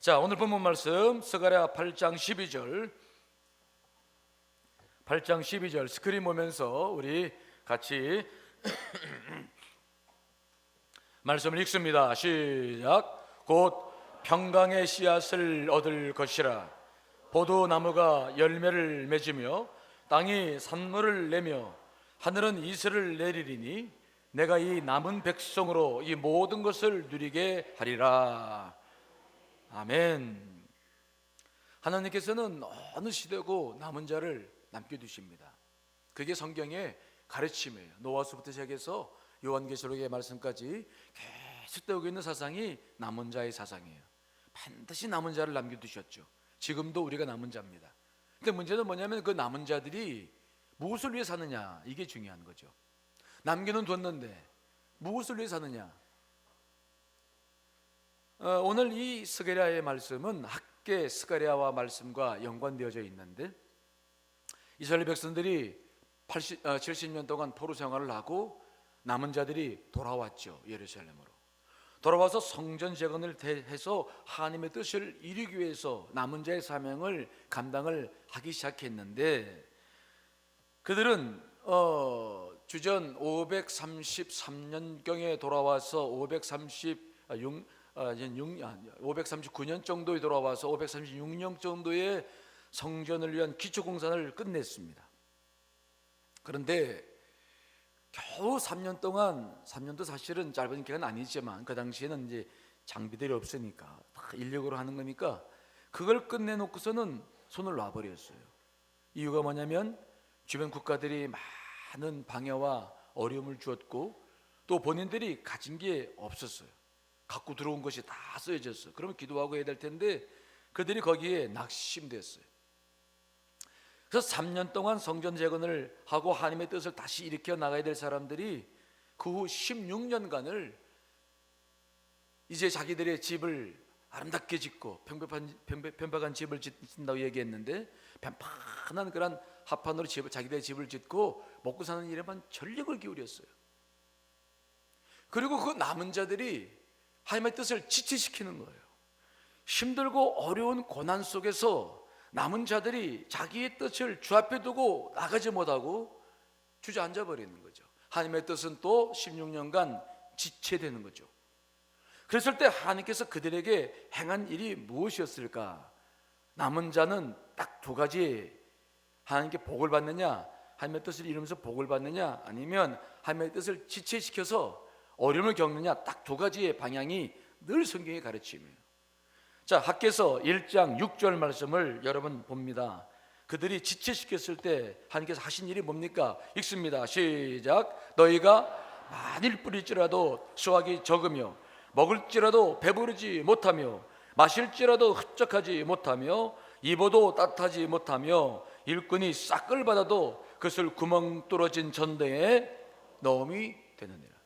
자, 오늘 본문 말씀 스가랴 8장 12절 스크린 보면서 우리 같이 말씀을 읽습니다. 시작. 곧 평강의 씨앗을 얻을 것이라. 포도나무가 열매를 맺으며 땅이 산물을 내며 하늘은 이슬을 내리리니 내가 이 남은 백성으로 이 모든 것을 누리게 하리라. 아멘. 하나님께서는 어느 시대고 남은 자를 남겨두십니다. 그게 성경의 가르침이에요. 노아서부터 시작해서 요한계시록의 말씀까지 계속 되고 있는 사상이 남은 자의 사상이에요. 반드시 남은 자를 남겨두셨죠. 지금도 우리가 남은 자입니다. 근데 문제는 뭐냐면 그 남은 자들이 무엇을 위해 사느냐, 이게 중요한 거죠. 남겨는 뒀는데 무엇을 위해 사느냐. 오늘 이 스가랴의 말씀은 학계 스가랴와 말씀과 연관되어져 있는데, 이스라엘 백성들이 70년 동안 포로 생활을 하고 남은 자들이 돌아왔죠. 예루살렘으로 돌아와서 성전 재건을 해서 하나님의 뜻을 이루기 위해서 남은 자의 사명을 감당을 하기 시작했는데, 그들은 주전 533년경에 돌아와서 539년 정도에 돌아와서 536년 정도의 성전을 위한 기초공사를 끝냈습니다. 그런데 겨우 3년 동안, 3년도 사실은 짧은 기간 아니지만 그 당시에는 이제 장비들이 없으니까 다 인력으로 하는 거니까 그걸 끝내놓고서는 손을 놔버렸어요. 이유가 뭐냐면 주변 국가들이 많은 방해와 어려움을 주었고 또 본인들이 가진 게 없었어요. 갖고 들어온 것이 다 쓰여졌어요. 그러면 기도하고 해야 될 텐데 그들이 거기에 낙심됐어요. 그래서 3년 동안 성전 재건을 하고 하나님의 뜻을 다시 일으켜 나가야 될 사람들이 그 후 16년간을 이제 자기들의 집을 아름답게 짓고 편박한 집을 짓는다고 얘기했는데, 편판한 그런 합판으로 자기들의 집을 짓고 먹고 사는 일에만 전력을 기울였어요. 그리고 그 남은 자들이 하나님의 뜻을 지체시키는 거예요. 힘들고 어려운 고난 속에서 남은 자들이 자기의 뜻을 주앞에 두고 나가지 못하고 주저앉아 버리는 거죠. 하나님의 뜻은 또 16년간 지체되는 거죠. 그랬을 때 하나님께서 그들에게 행한 일이 무엇이었을까? 남은 자는 딱 두 가지. 하나님께 복을 받느냐, 하나님의 뜻을 이루면서 복을 받느냐, 아니면 하나님의 뜻을 지체시켜서 어려움을 겪느냐, 딱 두 가지의 방향이 늘 성경의 가르침이에요. 자, 학개서 1장 6절 말씀을 여러분 봅니다. 그들이 지체시켰을 때 하나님께서 하신 일이 뭡니까? 읽습니다. 시작. 너희가 만일 뿌릴지라도 수확이 적으며 먹을지라도 배부르지 못하며 마실지라도 흡족하지 못하며 입어도 따뜻하지 못하며 일꾼이 싹을 받아도 그것을 구멍 뚫어진 전대에 넣음이 되느니라.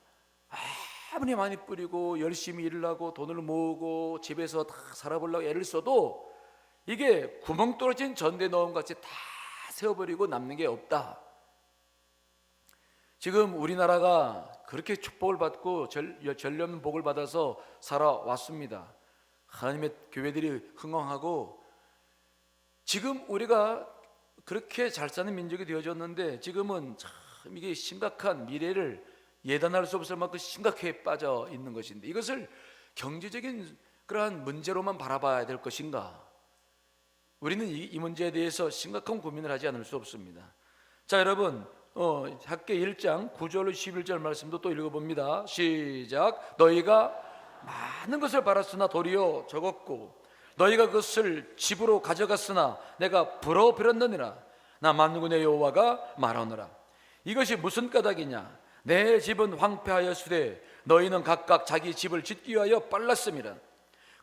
아무리 많이 뿌리고 열심히 일을 하고 돈을 모으고 집에서 다 살아보려고 애를 써도 이게 구멍 뚫어진 전대 넣음 같이 다 세워버리고 남는 게 없다. 지금 우리나라가 그렇게 축복을 받고 전례없는 복을 받아서 살아왔습니다. 하나님의 교회들이 흥왕하고 지금 우리가 그렇게 잘 사는 민족이 되어졌는데, 지금은 참 이게 심각한 미래를 예단할 수 없을 만큼 심각하게 빠져 있는 것인데, 이것을 경제적인 그러한 문제로만 바라봐야 될 것인가? 우리는 이 문제에 대해서 심각한 고민을 하지 않을 수 없습니다. 자, 여러분, 학개 1장 9절 11절 말씀도 또 읽어봅니다. 시작. 너희가 많은 것을 바랐으나 도리어 적었고 너희가 그것을 집으로 가져갔으나 내가 불어버렸느니라. 나 만군의 여호와가 말하노라. 이것이 무슨 까닭이냐? 내 집은 황폐하였으되 너희는 각각 자기 집을 짓기 위하여 빨랐음이라.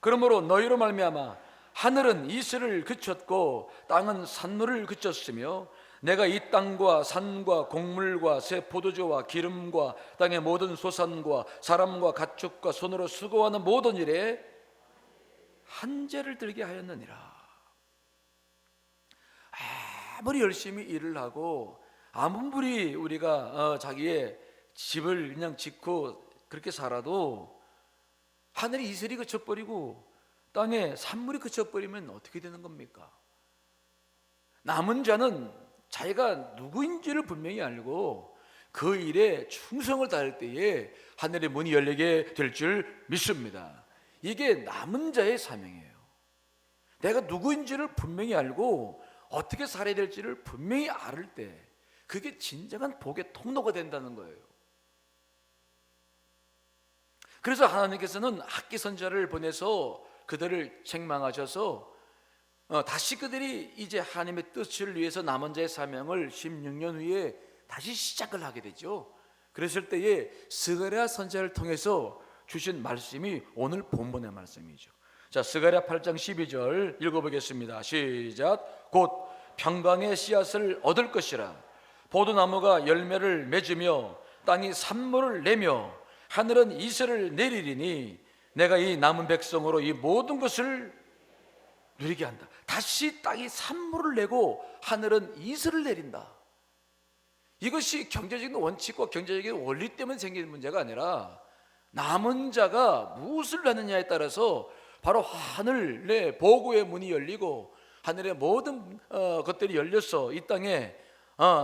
그러므로 너희로 말미암아 하늘은 이슬을 그쳤고 땅은 산물을 그쳤으며 내가 이 땅과 산과 곡물과 새 포도주와 기름과 땅의 모든 소산과 사람과 가축과 손으로 수고하는 모든 일에 한재를 들게 하였느니라. 아무리 열심히 일을 하고 아무리 우리가 자기의 집을 그냥 짓고 그렇게 살아도 하늘이 이슬이 그쳐버리고 땅에 산물이 그쳐버리면 어떻게 되는 겁니까? 남은 자는 자기가 누구인지를 분명히 알고 그 일에 충성을 다할 때에 하늘의 문이 열리게 될 줄 믿습니다. 이게 남은 자의 사명이에요. 내가 누구인지를 분명히 알고 어떻게 살아야 될지를 분명히 알을 때 그게 진정한 복의 통로가 된다는 거예요. 그래서 하나님께서는 학기 선자를 보내서 그들을 책망하셔서 다시 그들이 이제 하나님의 뜻을 위해서 남은 자의 사명을 16년 후에 다시 시작을 하게 되죠. 그랬을 때에 스가랴 선지자를 통해서 주신 말씀이 오늘 본문의 말씀이죠. 자, 스가랴 8장 12절 읽어보겠습니다. 시작. 곧 평강의 씨앗을 얻을 것이라. 포도나무가 열매를 맺으며 땅이 산모를 내며 하늘은 이슬을 내리리니 내가 이 남은 백성으로 이 모든 것을 누리게 한다. 다시 땅이 산모를 내고 하늘은 이슬을 내린다. 이것이 경제적인 원칙과 경제적인 원리 때문에 생기는 문제가 아니라 남은 자가 무엇을 하느냐에 따라서 바로 하늘의 보고의 문이 열리고 하늘의 모든 것들이 열려서 이 땅에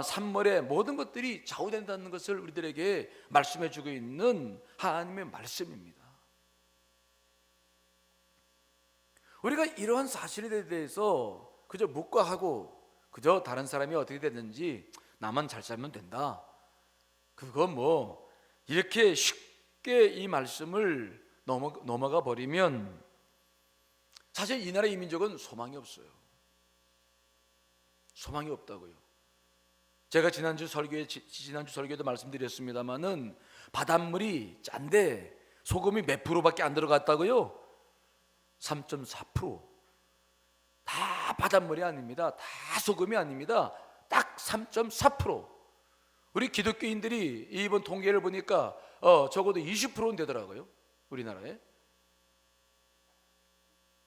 산물의 모든 것들이 좌우된다는 것을 우리들에게 말씀해 주고 있는 하나님의 말씀입니다. 우리가 이러한 사실에 대해서 그저 묵과하고 그저 다른 사람이 어떻게 됐는지 나만 잘 살면 된다, 그거 뭐 이렇게 쉽게 이 말씀을 넘어가 버리면 사실 이 나라 이 민족은 소망이 없어요. 소망이 없다고요. 제가 지난주 설교에도 말씀드렸습니다마는 바닷물이 짠데 소금이 몇 프로밖에 안 들어갔다고요? 3.4%. 다 바닷물이 아닙니다. 다 소금이 아닙니다. 딱 3.4%. 우리 기독교인들이 이번 통계를 보니까 적어도 20%는 되더라고요, 우리나라에.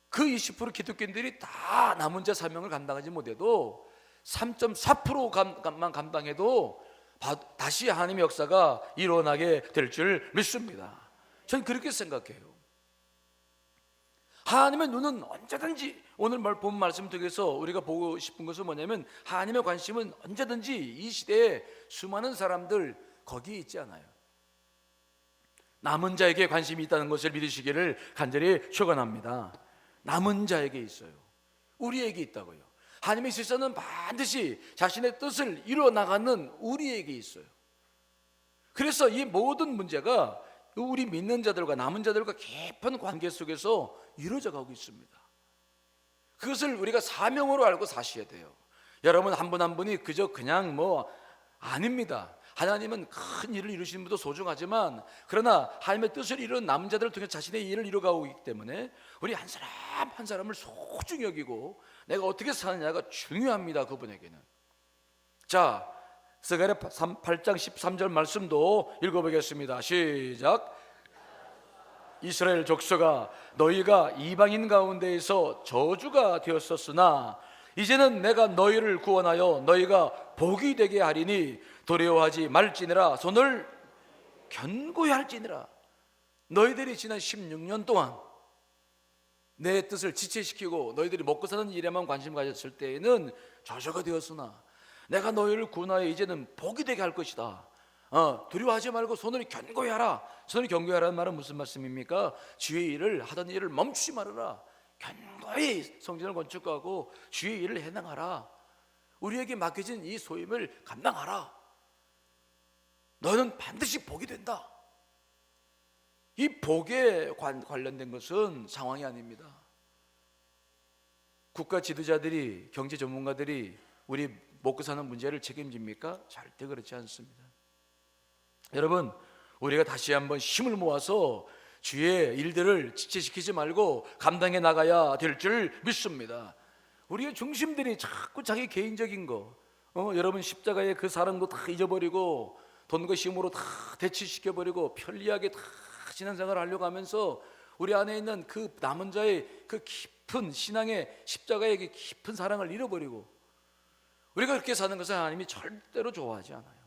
그 20% 기독교인들이 다 남은 자 사명을 감당하지 못해도 3.4%만 감당해도 다시 하나님의 역사가 일어나게 될 줄 믿습니다. 저는 그렇게 생각해요. 하나님의 눈은 언제든지, 오늘 본 말씀 통해서 우리가 보고 싶은 것은 뭐냐면 하나님의 관심은 언제든지 이 시대에 수많은 사람들 거기에 있지 않아요. 남은 자에게 관심이 있다는 것을 믿으시기를 간절히 축원합니다. 남은 자에게 있어요. 우리에게 있다고요. 하나님의 실사는 반드시 자신의 뜻을 이루어나가는 우리에게 있어요. 그래서 이 모든 문제가 우리 믿는 자들과 남은 자들과 깊은 관계 속에서 이루어져 가고 있습니다. 그것을 우리가 사명으로 알고 사셔야 돼요. 여러분 한 분 한 분이 그냥 아닙니다. 하나님은 큰 일을 이루시는 분도 소중하지만 그러나 하나님의 뜻을 이루는 남은 자들을 통해 자신의 일을 이루어가고 있기 때문에 우리 한 사람 한 사람을 소중히 여기고 내가 어떻게 사느냐가 중요합니다, 그분에게는. 자, 스가랴 8장 13절 말씀도 읽어보겠습니다. 시작. 이스라엘 족속아, 너희가 이방인 가운데에서 저주가 되었었으나 이제는 내가 너희를 구원하여 너희가 복이 되게 하리니 두려워하지 말지니라. 손을 견고히 할지니라. 너희들이 지난 16년 동안 내 뜻을 지체시키고 너희들이 먹고 사는 일에만 관심 가졌을 때에는 저주가 되었으나 내가 너희를 구원하여 이제는 복이 되게 할 것이다. 두려워하지 말고 손을 견고히 하라. 손을 견고히 하라는 말은 무슨 말씀입니까? 주의 일을 하던 일을 멈추지 말아라. 견고히 성전을 건축하고 주의 일을 해나가라. 우리에게 맡겨진 이 소임을 감당하라. 너는 반드시 복이 된다. 이 복에 관련된 것은 상황이 아닙니다. 국가 지도자들이, 경제 전문가들이 우리 먹고 사는 문제를 책임집니까? 절대 그렇지 않습니다. 여러분, 우리가 다시 한번 힘을 모아서 주의 일들을 지체시키지 말고 감당해 나가야 될 줄 믿습니다. 우리의 중심들이 자꾸 자기 개인적인 거, 여러분 십자가의 그 사랑도 다 잊어버리고 돈과 힘으로 다 대치시켜버리고 편리하게 다 신앙생활을 하려고 하면서 우리 안에 있는 그 남은 자의 그 깊은 신앙의 십자가의 그 깊은 사랑을 잃어버리고 우리가 그렇게 사는 것을 하나님이 절대로 좋아하지 않아요.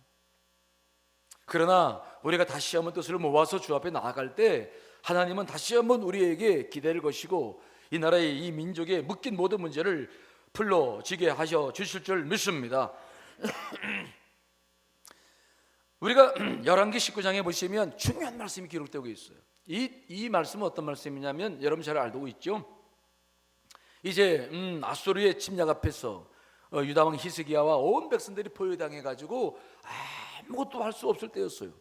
그러나 우리가 다시 한번 뜻을 모아서 주 앞에 나아갈 때 하나님은 다시 한번 우리에게 기대를 거시고 이 나라의 이 민족의 묶인 모든 문제를 풀어지게 하셔 주실 줄 믿습니다. 우리가 열왕기 19장에 보시면 중요한 말씀이 기록되고 있어요. 이 말씀은 어떤 말씀이냐면 여러분 잘 알고 있죠. 이제 아수르의 침략 앞에서 유다왕 히스기야와 온 백성들이 포위당해 가지고 아무것도 할 수 없을 때였어요.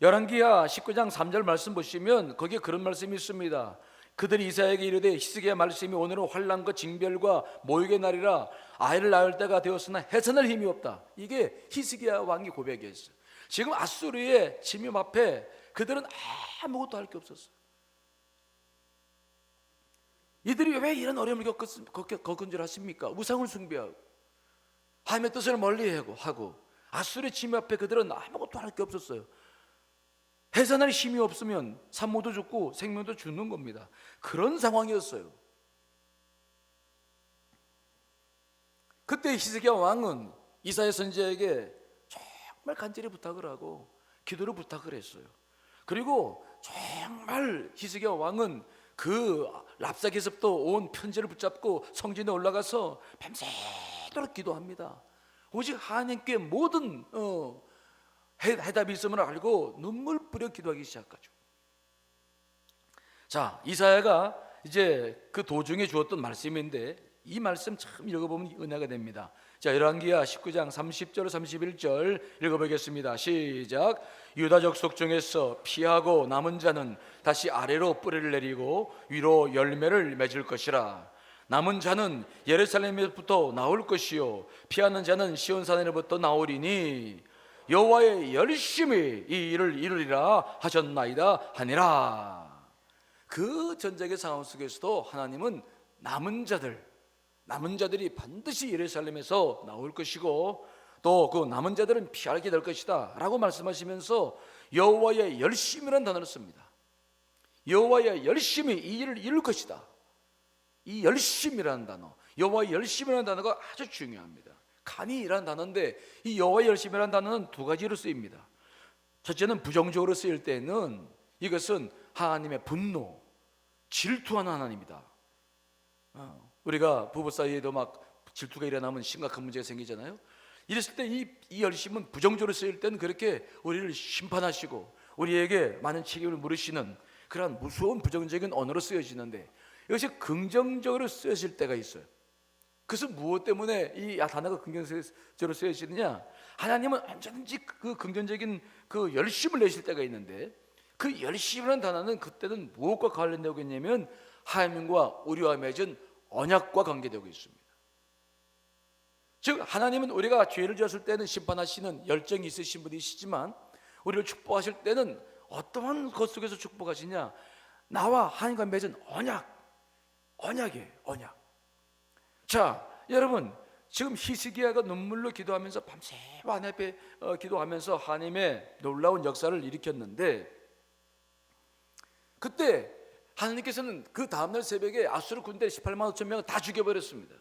열왕기야 19장 3절 말씀 보시면 거기에 그런 말씀이 있습니다. 그들이 이사야에게 이르되 히스기야 말씀이 오늘은 환난과 징별과 모욕의 날이라 아이를 낳을 때가 되었으나 해산할 힘이 없다. 이게 히스기야 왕이 고백이었어요. 지금 아수르의 침입 앞에 그들은 아무것도 할 게 없었어요. 이들이 왜 이런 어려움을 겪은 줄 아십니까? 우상을 숭배하고 하나님의 뜻을 멀리하고 아수르의 침입 앞에 그들은 아무것도 할 게 없었어요. 해산할 힘이 없으면 산모도 죽고 생명도 죽는 겁니다. 그런 상황이었어요. 그때 히스기야 왕은 이사야 선지자에게 정말 간절히 부탁을 하고 기도를 부탁을 했어요. 그리고 정말 히스기야 왕은 그 랍사게서부터 온 편지를 붙잡고 성전에 올라가서 밤새도록 기도합니다. 오직 하나님께 모든 해답이 있음을 알고 눈물 뿌려 기도하기 시작하죠. 자, 이사야가 이제 그 도중에 주었던 말씀인데 이 말씀 참 읽어보면 은혜가 됩니다. 자, 열왕기야 19장 30절 31절 읽어보겠습니다. 시작. 유다 족속 중에서 피하고 남은 자는 다시 아래로 뿌리를 내리고 위로 열매를 맺을 것이라. 남은 자는 예루살렘에부터 나올 것이요 피하는 자는 시온산에로부터 나오리니 여호와의 열심히 이 일을 이루리라 하셨나이다 하니라. 그 전쟁의 상황 속에서도 하나님은 남은 자들이 반드시 예루살렘에서 나올 것이고 또 그 남은 자들은 피하게 될 것이다 라고 말씀하시면서 여호와의 열심이라는 단어를 씁니다. 여호와의 열심히 이 일을 이룰 것이다. 이 열심이라는 단어, 여호와의 열심이라는 단어가 아주 중요합니다. 간이라는 단어인데 이 여호와의 열심이라는 단어는 두 가지로 쓰입니다. 첫째는 부정적으로 쓰일 때는 이것은 하나님의 분노, 질투하는 하나님이다. 우리가 부부 사이에도 막 질투가 일어나면 심각한 문제가 생기잖아요. 이랬을 때 이 열심은 부정적으로 쓰일 때는 그렇게 우리를 심판하시고 우리에게 많은 책임을 물으시는 그런 무서운 부정적인 언어로 쓰여지는데 이것이 긍정적으로 쓰여질 때가 있어요. 그것은 무엇 때문에 이 단어가 긍정적으로 쓰여지느냐? 하나님은 언제든지 그 긍정적인 그 열심을 내실 때가 있는데 그 열심이라는 단어는 그때는 무엇과 관련되고 있냐면 하나님과 우리와 맺은 언약과 관계되고 있습니다. 즉 하나님은 우리가 죄를 지었을 때는 심판하시는 열정이 있으신 분이시지만 우리를 축복하실 때는 어떠한 것 속에서 축복하시냐? 나와 하나님과 맺은 언약이에요. 언약. 자, 여러분 지금 히스기야가 눈물로 기도하면서 밤새 하나님 앞에 기도하면서 하나님의 놀라운 역사를 일으켰는데 그때 하나님께서는 그 다음날 새벽에 아수르 군대 18만 5천 명을 다 죽여버렸습니다.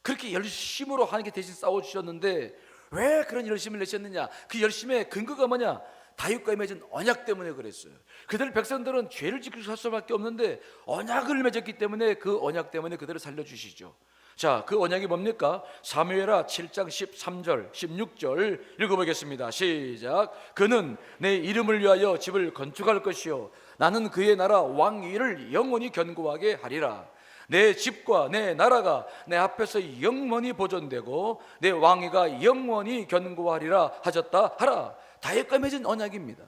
그렇게 열심으로 하나님께 대신 싸워주셨는데 왜 그런 열심을 내셨느냐? 그 열심의 근거가 뭐냐? 다윗과 맺은 언약 때문에 그랬어요. 그들 백성들은 죄를 지킬 수밖에 없는데 언약을 맺었기 때문에 그 언약 때문에 그들을 살려주시죠. 자, 그 언약이 뭡니까? 사무엘하 7장 13절 16절 읽어보겠습니다. 시작. 그는 내 이름을 위하여 집을 건축할 것이요 나는 그의 나라 왕위를 영원히 견고하게 하리라. 내 집과 내 나라가 내 앞에서 영원히 보존되고 내 왕위가 영원히 견고하리라 하셨다 하라. 다윗과 맺은 언약입니다.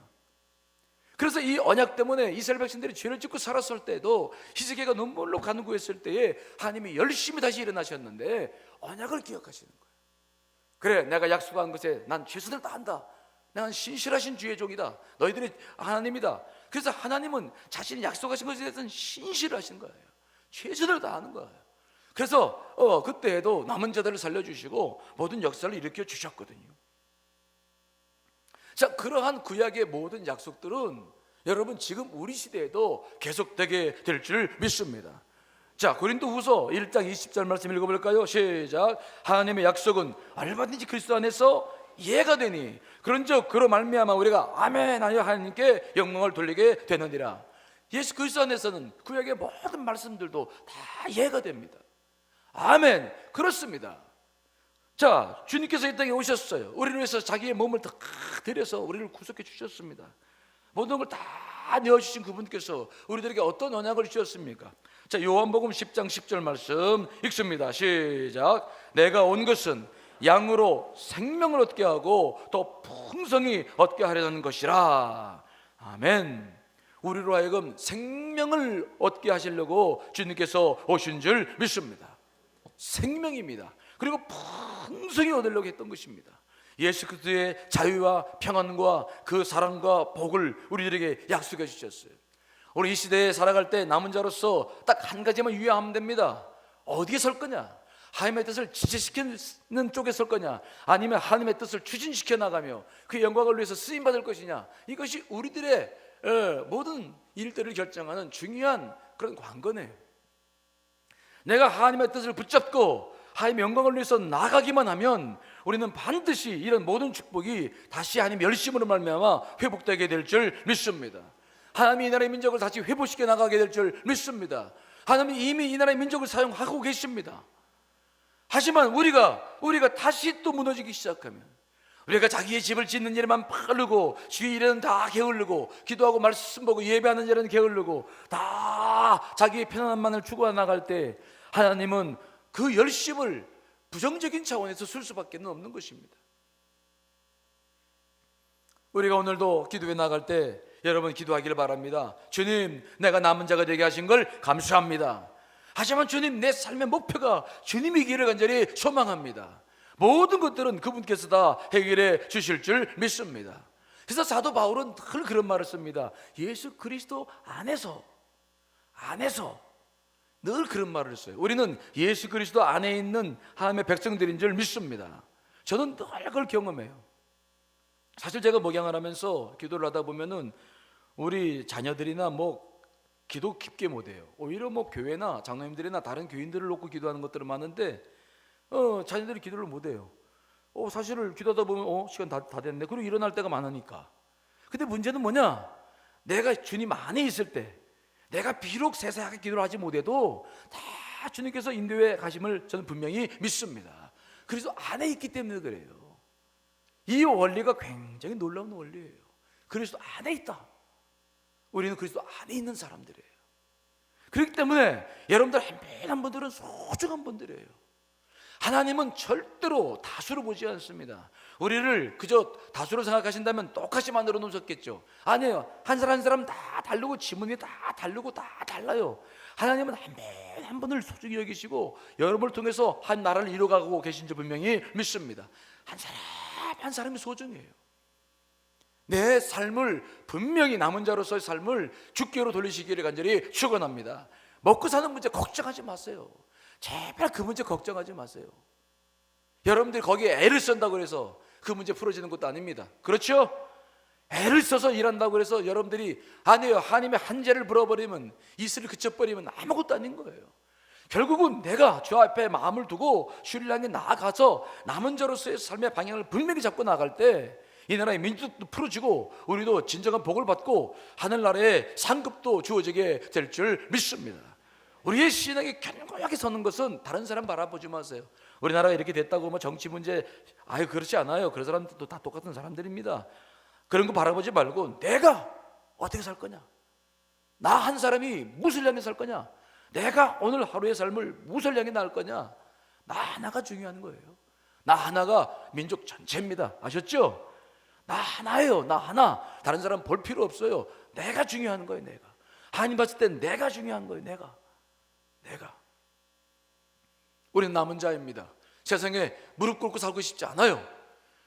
그래서 이 언약 때문에 이스라엘 백성들이 죄를 짓고 살았을 때도 히스기야가 눈물로 간구했을 때에 하나님이 열심히 다시 일어나셨는데 언약을 기억하시는 거예요. 그래, 내가 약속한 것에 난 최선을 다한다. 내가 신실하신 주의 종이다. 너희들이 하나님이다. 그래서 하나님은 자신이 약속하신 것에 대해서는 신실하신 거예요. 최선을 다하는 거예요. 그래서 그때에도 남은 자들을 살려주시고 모든 역사를 일으켜 주셨거든요. 자, 그러한 구약의 모든 약속들은 여러분 지금 우리 시대에도 계속되게 될 줄 믿습니다. 자, 고린도후서 1장 20절 말씀 읽어볼까요? 시작. 하나님의 약속은 얼마든지 그리스도 안에서 이해가 되니 그런즉 그로 말미암아 우리가 아멘 하여 하나님께 영광을 돌리게 되느니라. 예수 그리스도 안에서는 구약의 모든 말씀들도 다 이해가 됩니다. 아멘. 그렇습니다. 자, 주님께서 이 땅에 오셨어요. 우리를 위해서 자기의 몸을 다 들여서 우리를 구속해 주셨습니다. 모든 걸 다 내어주신 그분께서 우리들에게 어떤 언약을 주셨습니까? 자, 요한복음 10장 10절 말씀 읽습니다. 시작. 내가 온 것은 양으로 생명을 얻게 하고 더 풍성히 얻게 하려는 것이라. 아멘. 우리로 하여금 생명을 얻게 하시려고 주님께서 오신 줄 믿습니다. 생명입니다. 그리고 풍성히 얻으려고 했던 것입니다. 예수 그리스도의 자유와 평안과 그 사랑과 복을 우리들에게 약속해 주셨어요. 우리 이 시대에 살아갈 때 남은 자로서 딱 한 가지만 유의하면 됩니다. 어디에 설 거냐? 하나님의 뜻을 지체시키는 쪽에 설 거냐? 아니면 하나님의 뜻을 추진시켜 나가며 그 영광을 위해서 쓰임받을 것이냐? 이것이 우리들의 모든 일들을 결정하는 중요한 그런 관건이에요. 내가 하나님의 뜻을 붙잡고 하나님의 영광을 위해서 나가기만 하면 우리는 반드시 이런 모든 축복이 다시 하나님의 열심으로 말미암아 회복되게 될 줄 믿습니다. 하나님이 이 나라의 민족을 다시 회복시켜 나가게 될 줄 믿습니다. 하나님이 이미 이 나라의 민족을 사용하고 계십니다. 하지만 우리가 다시 또 무너지기 시작하면, 우리가 자기의 집을 짓는 일에만 빠르고 주의 일에는 다 게을르고 기도하고 말씀 보고 예배하는 일에는 게을르고 다 자기의 편안함만을 추구해 나갈 때 하나님은 그 열심을 부정적인 차원에서 쓸 수밖에 없는 것입니다. 우리가 오늘도 기도해 나갈 때 여러분 기도하기를 바랍니다. 주님, 내가 남은 자가 되게 하신 걸 감사합니다. 하지만 주님, 내 삶의 목표가 주님이기를 간절히 소망합니다. 모든 것들은 그분께서 다 해결해 주실 줄 믿습니다. 그래서 사도 바울은 늘 그런 말을 씁니다. 예수 그리스도 안에서 늘 그런 말을 했어요. 우리는 예수 그리스도 안에 있는 하나님의 백성들인 줄 믿습니다. 저는 늘 그걸 경험해요. 사실 제가 목양을 하면서 기도를 하다 보면은 우리 자녀들이나 기도 깊게 못해요. 오히려 교회나 장로님들이나 다른 교인들을 놓고 기도하는 것들은 많은데 자녀들이 기도를 못해요. 사실을 기도하다 보면 시간 다 됐네. 그리고 일어날 때가 많으니까. 근데 문제는 뭐냐? 내가 주님 안에 있을 때, 내가 비록 세세하게 기도를 하지 못해도 다 주님께서 인도해 가심을 저는 분명히 믿습니다. 그래서 안에 있기 때문에 그래요. 이 원리가 굉장히 놀라운 원리예요. 그리스도 안에 있다. 우리는 그리스도 안에 있는 사람들이에요. 그렇기 때문에 여러분들 한 분들은 소중한 분들이에요. 하나님은 절대로 다수로 보지 않습니다. 우리를 그저 다수로 생각하신다면 똑같이 만들어 놓으셨겠죠. 아니에요. 한 사람 한 사람 다 다르고 지문이 다 다르고 다 달라요. 하나님은 한 분을 소중히 여기시고 여러분을 통해서 한 나라를 이루어가고 계신 줄 분명히 믿습니다. 한 사람 한 사람이 소중해요. 내 삶을 분명히 남은 자로서의 삶을 주께로 돌리시기를 간절히 축원합니다. 먹고 사는 문제 걱정하지 마세요. 제발 그 문제 걱정하지 마세요. 여러분들이 거기에 애를 쓴다고 해서 그 문제 풀어지는 것도 아닙니다. 그렇죠? 애를 써서 일한다고 해서 여러분들이 아니에요. 하나님의 한재를 불어버리면, 이슬을 그쳐버리면 아무것도 아닌 거예요. 결국은 내가 주 앞에 마음을 두고 주를 향해 나아가서 남은 자로서의 삶의 방향을 분명히 잡고 나갈 때 이 나라의 민족도 풀어지고 우리도 진정한 복을 받고 하늘나라의 상급도 주어지게 될 줄 믿습니다. 우리의 신앙이 견고하게 서는 것은 다른 사람 바라보지 마세요. 우리나라가 이렇게 됐다고 정치 문제 그렇지 않아요. 그런 사람들도 다 똑같은 사람들입니다. 그런 거 바라보지 말고 내가 어떻게 살 거냐, 나 한 사람이 무엇을 향해 살 거냐, 내가 오늘 하루의 삶을 무엇을 향해 나갈 거냐, 나 하나가 중요한 거예요. 나 하나가 민족 전체입니다. 아셨죠? 나 하나예요. 나 하나. 다른 사람 볼 필요 없어요. 내가 중요한 거예요. 내가 하나님 봤을 땐 내가 중요한 거예요. 내가 우리는 남은 자입니다. 세상에 무릎 꿇고 살고 싶지 않아요.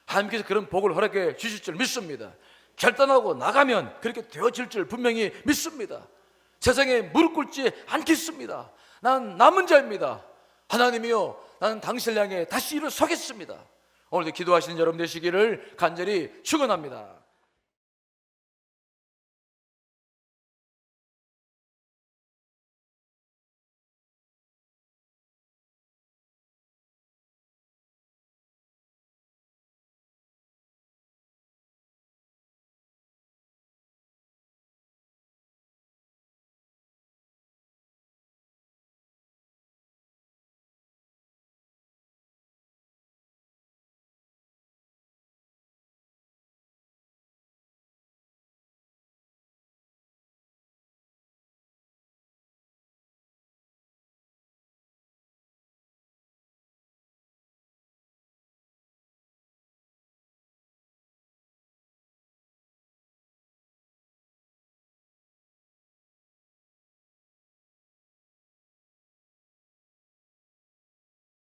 하나님께서 그런 복을 허락해 주실 줄 믿습니다. 결단하고 나가면 그렇게 되어질 줄 분명히 믿습니다. 세상에 무릎 꿇지 않겠습니다. 난 남은 자입니다. 하나님이요, 나는 당신을 향해 다시 일어서겠습니다. 오늘도 기도하시는 여러분 되시기를 간절히 축원합니다.